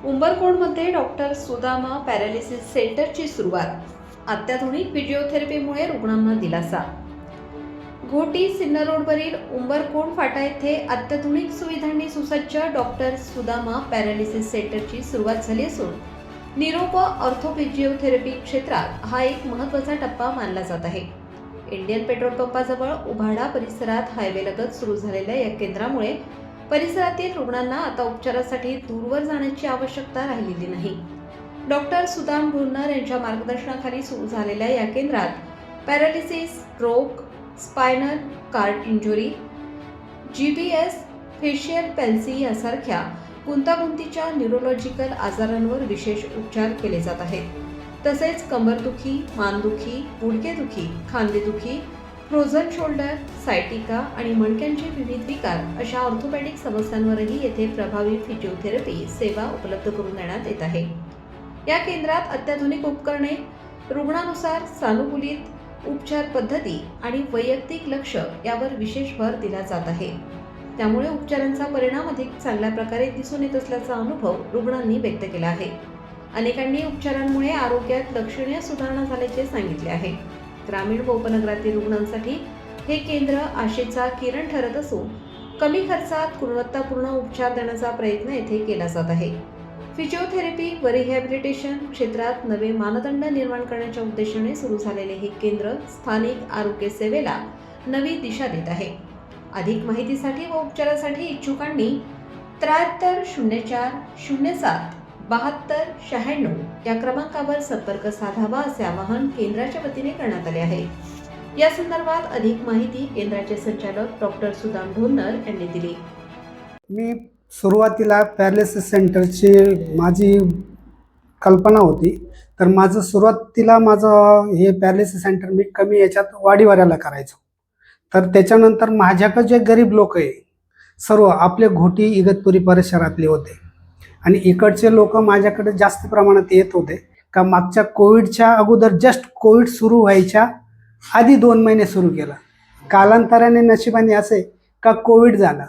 उंबरकोटमध्ये doctor Sudama paralysis सेंटरची सुरुवात. अत्याधुनिक फिजिओथेरपीमुळे रुग्णांना दिलासा. घोटी सिन्नर रोडवरील उंबरकोट फाटा येथे अत्याधुनिक सुविधांनी सुसज्ज डॉक्टर सुदामा पॅरालिसिस सेंटरची सुरुवात झाली असून निरोप ऑर्थोफिजिओथेरपी क्षेत्रात हा एक महत्त्वाचा टप्पा मानला जात आहे. इंडियन पेट्रोल पंपाजवळ उभाडा परिसरात हायवेलगत सुरू झालेल्या या केंद्रामुळे परिसरातील रुग्णांना आता उपचारासाठी दूरवर जाण्याची आवश्यकता राहिलेली नाही. डॉक्टर सुदाम ढोन्नर यांच्या मार्गदर्शनाखाली सुरू झालेल्या या केंद्रात paralysis, stroke, spinal cord injury, GBS, facial palsy यासारख्या गुंतागुंतीच्या न्यूरोलॉजिकल आजारांवर विशेष उपचार केले जात आहेत. तसेच कंबरदुखी, मानदुखी, गुडघेदुखी, खांदेदुखी, फ्रोझन शोल्डर, सायटिका आणि मणक्यांचे विविध विकार अशा ऑर्थोपेडिक समस्यांवरही येथे प्रभावी फिजिओथेरपी सेवा उपलब्ध करून देण्यात येत आहे. या केंद्रात अत्याधुनिक उपकरणे, रुग्णानुसार सानुकूलित उपचार पद्धती आणि वैयक्तिक लक्ष यावर विशेष भर दिला जात आहे. त्यामुळे उपचारांचा परिणाम अधिक चांगल्या प्रकारे दिसून येत असल्याचा अनुभव रुग्णांनी व्यक्त केला आहे. अनेकांनी उपचारांमुळे आरोग्यात लक्षणीय सुधारणा झाल्याचे सांगितले आहे. ग्रामीण व उपनगरातील रुग्णांसाठी हे केंद्र आशेचा किरण ठरत असून कमी खर्चात गुणवत्तापूर्ण उपचार देण्याचा प्रयत्न येथे केला जात आहे. फिजिओथेरपी व रिहॅबिलिटेशन क्षेत्रात नवे मानदंड निर्माण करण्याच्या उद्देशाने सुरू झालेले हे केंद्र स्थानिक आरोग्य सेवेला नवी दिशा देत आहे. अधिक माहितीसाठी व उपचारासाठी इच्छुकांनी 7304077296 या क्रमांकावर संपर्क साधावा असे आवाहन केंद्राच्या वतीने करण्यात आले आहे. या संदर्भात अधिक माहिती केंद्राचे संचालक डॉक्टर सुदाम ढोन्नर यांनी दिली. मी सुरुवातीला पॅरालिसिस सेंटरची माझी कल्पना होती. तर माझं हे पॅरालिसिस सेंटर मी कमी याच्यात वाडीवाऱ्याला करायचो. तर त्याच्यानंतर माझ्याकडे जे गरीब लोक आहे सर्व आपले घोटी इगतपुरी परिसरातले होते आणि इकडचे लोक माझ्याकडे जास्त प्रमाणात येत होते का मागच्या कोविडच्या अगोदर जस्ट कोविड सुरू व्हायच्या आधी 2 महिने सुरू केलं. कालांतराने नशिबाने असे का कोविड झाला.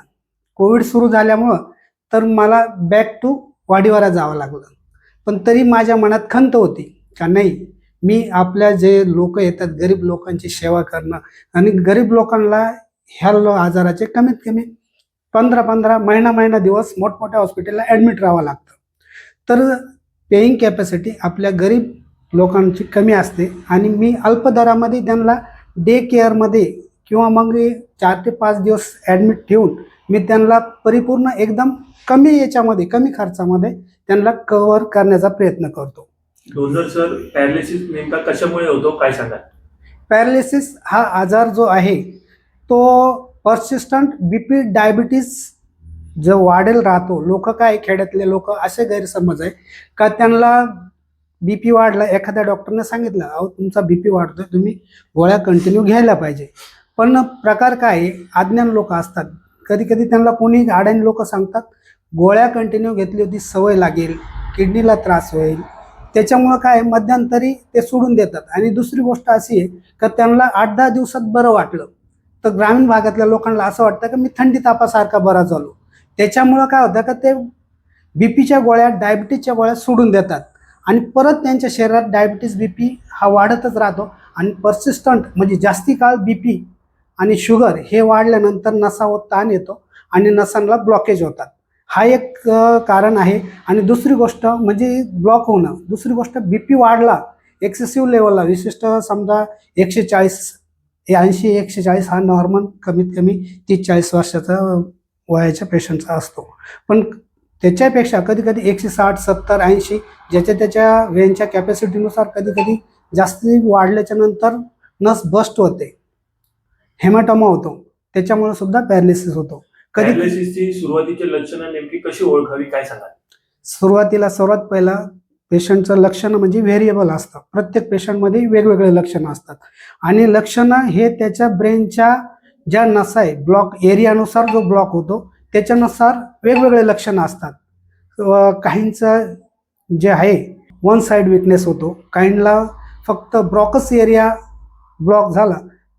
कोविड सुरू झाल्यामुळं तर मला बॅक टू वाडीवारा जावं लागलं. पण तरी माझ्या मनात खंत होती का नाही, मी आपल्या जे लोक येतात गरीब लोकांची सेवा करणं आणि गरीब लोकांना ह्या आजाराचे कमीत कमी 15 महिना दिवस मोठमोठ्या हॉस्पिटलला ॲडमिट राहावं लागतं. तर पेईंग कॅपॅसिटी आपल्या गरीब लोकांची कमी असते आणि मी अल्प दरामध्ये त्यांना डे केअरमध्ये किंवा मग 4 ते 5 दिवस ॲडमिट ठेवून मी त्यांना परिपूर्ण एकदम कमी खर्चामध्ये त्यांना कव्हर करण्याचा प्रयत्न करतो. डोनर सर, पॅरालिसिस नेमका कशामुळे होतो काय सांगा? पॅरालिसिस हा आजार जो आहे तो पर्सिस्टंट BP डायबिटीज जो वाढेल राहतो. लोक काय खेड्यातले लोक असे गैरसमज आहे का त्यांना BP वाढला, एखाद्या डॉक्टरने सांगितलं अहो तुमचा BP वाढतोय, तुम्ही गोळ्या कंटिन्यू घ्यायला पाहिजे. पण प्रकार काय आहे, अज्ञान लोक असतात. कधी त्यांना कोणी अडाणी लोक सांगतात गोळ्या कंटिन्यू घेतली होती सवय लागेल, किडनीला त्रास होईल. त्याच्यामुळं काय मध्यंतरी ते सोडून देतात. आणि दुसरी गोष्ट अशी आहे का त्यांना 8-10 दिवसात बरं वाटलं तर ग्रामीण भागातल्या लोकांना असं वाटतं की मी थंडी तापासारखा बरा झालो. त्याच्यामुळं काय होतं का ते BPच्या गोळ्या, डायबिटीजच्या गोळ्या सोडून देतात आणि परत त्यांच्या शरीरात डायबिटीज BP हा वाढतच राहतो. आणि पर्सिस्टंट म्हणजे जास्ती काळ BP आणि शुगर हे वाढल्यानंतर नसावर ताण येतो आणि नसांना ब्लॉकेज होतात. हा एक कारण आहे. आणि दुसरी गोष्ट म्हणजे ब्लॉक होणं. दुसरी गोष्ट BP वाढला एक्सेसिव्ह लेवलला, विशिष्ट समजा 180-140 हा नॉर्मल कमीत कमी 30-40 वर्षाचा वयाच्या पेशंटचा असतो. पण त्याच्यापेक्षा कधी 160, 70, 80 त्याच्या वेनच्या कॅपॅसिटीनुसार कधी जास्ती वाढल्याच्या नंतर नस बस्ट होते, हेमाटोमा होतो. त्याच्यामुळे सुद्धा पॅरालिसिस होतो. पॅरालिसिसची सुरुवातीची लक्षणं नेमकी कशी ओळखावी काय सांगा? सुरुवातीला सर्वात पहिला पेशंटचं लक्षणं म्हणजे व्हेरिएबल असतं. प्रत्येक पेशंटमध्ये वेगवेगळे लक्षणं असतात आणि लक्षणं हे त्याच्या ब्रेनच्या ज्या नसा आहे ब्लॉक एरियानुसार जो ब्लॉक होतो त्याच्यानुसार वेगवेगळे लक्षणं असतात. काहींचं जे आहे वन साईड विकनेस होतो, काहींना फक्त ब्रॉकस एरिया ब्लॉक झाला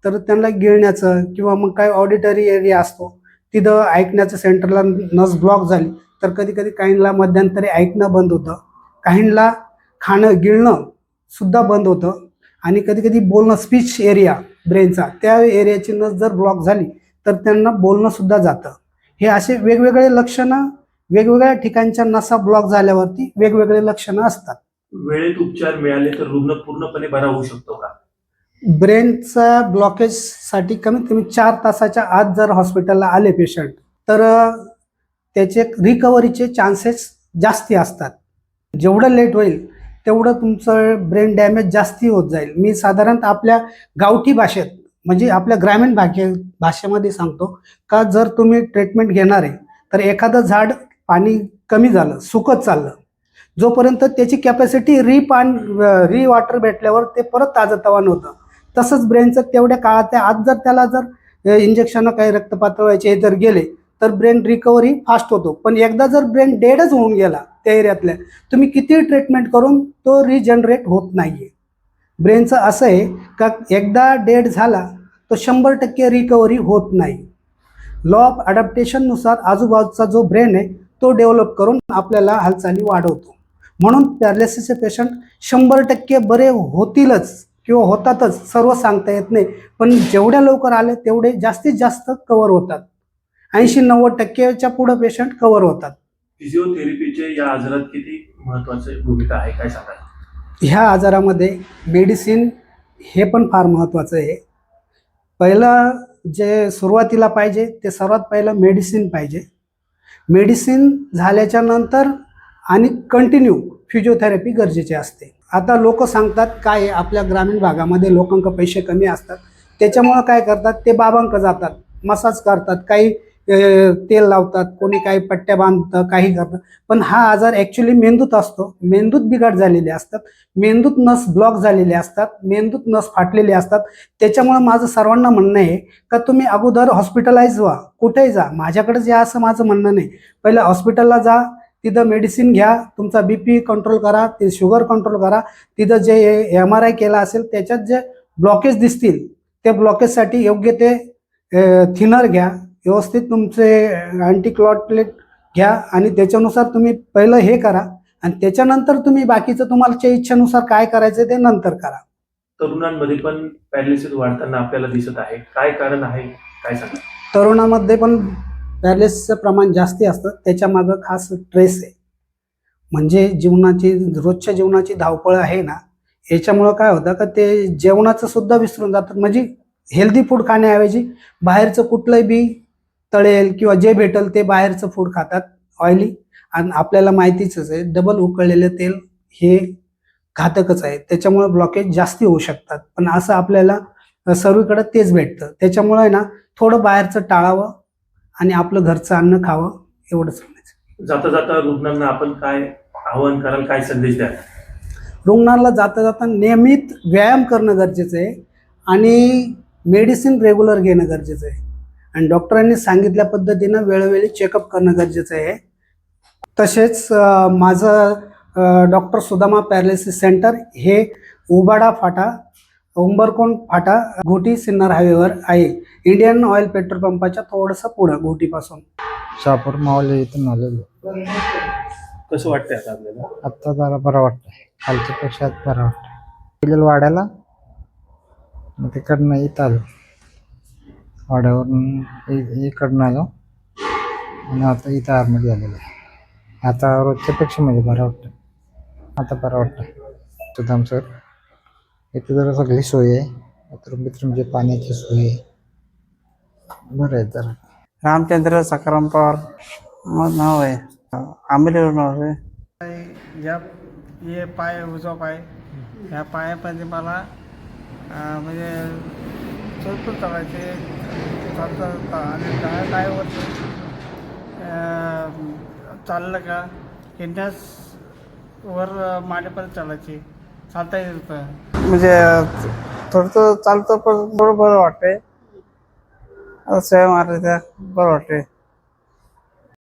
तर त्यांना गिळण्याचं किंवा मग काय ऑडिटरी एरिया असतो तिथं ऐकण्याचं सेंटरला नस ब्लॉक झाली तर कधी कधी काहींना मध्यंतरी ऐकणं बंद होतं, काहींना खाणं गिळणं सुद्धा बंद होतं आणि कधी कधी बोलणं स्पीच एरिया ब्रेनचा त्या एरियाची नस जर ब्लॉक झाली तर त्यांना बोलणं सुद्धा जातं. हे असे वेगवेगळे लक्षणं वेगवेगळ्या ठिकाणच्या नसा ब्लॉक झाल्यावरती वेगवेगळे लक्षणं असतात. वेळेत उपचार मिळाले तर रुग्ण पूर्णपणे बरा होऊ शकतो का? ब्रेनचा ब्लॉकेजसाठी कमीत कमी 4 तासाच्या आत जर हॉस्पिटलला आले पेशंट तर त्याचे रिकव्हरीचे चान्सेस जास्ती असतात. जेवढं लेट होईल तेवढं तुमचं ब्रेन डॅमेज जास्ती होत जाईल. मी साधारणतः आपल्या गावठी भाषेत म्हणजे आपल्या ग्रामीण भाषेमध्ये सांगतो का जर तुम्ही ट्रीटमेंट घेणार आहे तर एखादं झाड पाणी कमी झालं सुकत चाललं जोपर्यंत त्याची कॅपॅसिटी री वॉटर भेटल्यावर ते परत ताजंतवानं होतं, तसंच ब्रेनचं तेवढ्या काळाच्या आत जर त्याला जर इंजेक्शन काही रक्त पातळवायचे जर गेले तर ब्रेन रिकव्हरी फास्ट होतो. पण एकदा जर ब्रेन डेडच होऊन गेला त्या एरियातल्या तुम्ही किती ट्रीटमेंट करून तो रिजनरेट होत नाही आहे. ब्रेनचं असं आहे का एकदा डेड झाला तो 100% रिकव्हरी होत नाही. लॉ ऑफ अडॅप्टेशननुसार आजूबाजूचा जो ब्रेन आहे तो डेव्हलप करून आपल्याला हालचाली वाढवतो. म्हणून पॅरालिसिसचे पेशंट 100% बरे होतीलच किंवा होतातच सर्व सांगता येत नाही, पण जेवढ्या लवकर आले तेवढे जास्तीत जास्त कव्हर होतात. 80-90% पुढे पेशंट कव्हर होतात. फिजिओथेरपीचे या आजारात किती महत्वाची भूमिका आहे काय सांगा? ह्या आजारामध्ये मेडिसिन हे पण फार महत्त्वाचं आहे. पहिलं जे सुरुवातीला पाहिजे ते सर्वात पहिलं मेडिसिन पाहिजे. मेडिसिन झाल्याच्या नंतर आणि कंटिन्यू फिजिओथेरपी गरजेचे असते. आता लोक सांगतात काय आपल्या ग्रामीण भागामध्ये लोकांक पैसे कमी असतात त्याच्यामुळं काय करतात ते बाबांक जातात, मसाज करतात, काही तेल लावतात, कोणी काही पट्ट्या बांधतं, काही करतं. पण हा आजार ॲक्च्युली मेंदूत असतो. मेंदूत बिघाड झालेले असतात, मेंदूत नस ब्लॉक झालेले असतात, मेंदूत नस फाटलेले असतात. त्याच्यामुळं माझं सर्वांना म्हणणं आहे का तुम्ही अगोदर हॉस्पिटलाइज व्हा, कुठेही जा, माझ्याकडेच या असं माझं म्हणणं नाही. पहिलं हॉस्पिटलला जा, तिथं मेडिसिन घ्या, तुमचा BP कंट्रोल करा, ते शुगर कंट्रोल करा. तिथं जे MRI केला असेल त्याच्यात जे ब्लॉकेज दिसतील त्या ब्लॉकेजसाठी योग्य ते थिनर घ्या, व्यवस्थित तुमचे अँटीक्लॉटलेट घ्या आणि त्याच्यानुसार तुम्ही पहिलं हे करा आणि त्याच्यानंतर तुम्ही बाकीचं तुम्हाला इच्छेनुसार काय करायचं ते नंतर करा. तरुणांमध्ये पण पॅरालिसिस वाढताना आपल्याला दिसत आहे, काय कारण आहे काय सांगा? तरुणामध्ये पण पॅरालिसिसचं प्रमाण जास्ती असतं. त्याच्यामागं खास स्ट्रेस आहे. म्हणजे रोजच्या जीवनाची धावपळ आहे ना, याच्यामुळं काय होतं का ते जेवणाचं सुद्धा विसरून जातात. म्हणजे हेल्दी फूड खाण्याऐवजी बाहेरचं कुठलंही बी तळेल किंवा जे भेटेल ते बाहेरचं फूड खातात ऑइली. आणि आपल्याला माहितीच आहे डबल उकळलेलं तेल हे घातकच आहे. त्याच्यामुळं ब्लॉकेज जास्ती होऊ शकतात. पण असं आपल्याला सर्वीकडे तेच भेटतं. त्याच्यामुळं आहे ना थोडं बाहेरचं टाळावं आणि आपलं घरचं अन्न खावं एवढंच सांगायचं. जाता जाता रुग्णांना आपण काय आवाहन कराल, काय संदेश द्याल? रुग्णाला जाता जाता नियमित व्यायाम करणं गरजेचं आहे आणि मेडिसिन रेग्युलर घेणं गरजेचं आहे आणि डॉक्टरांनी सांगितल्या पद्धतीनं वेळोवेळी चेकअप करणं गरजेचं आहे. तसेच माझं डॉक्टर सुदामा पॅरालिसिस सेंटर हे उबाडा फाटा उंबरकोंड फाटा घोटी सिन्नर हायवेवर आहे. इंडियन ऑइल पेट्रोल पंपाच्या थोडंसं पुढं घोटीपासून. शहापूर मावली इथून आलेलो. कसं वाटतंय आता आपल्याला? आत्ता जरा बरं वाटतंय, खालच्या पेक्षा बरं वाटतंय. गेलेलो वाड्याला, मग तिकडनं इथं आलो, वाड्यावरून इकडनं आलो आणि आता इथं आतमध्ये आलेलो आहे. आता रोजच्या पेक्षा म्हणजे बरं वाटतं, आता बरं वाटतं. सुदाम सर इथे जरा सगळी सोय आहे, बाथरूम जे पाण्याची सोय आहे, बरं आहे. जरा रामचंद्र सकाराम पवार मग नाव आहे, आंबेलीवर नाव आहे. ये पाय उजवा पाय ह्या पायामध्ये मला म्हणजे चलतो चालायचे चालता आणि डाव्या पायावरती चाललं का किंड्यास वर मांडीपर्यंत चालायची, चालता येत होतं. म्हणजे थोडंसं चालतं पण बरं वाटतंय. आता सेवा मारली त्या बरं वाटते.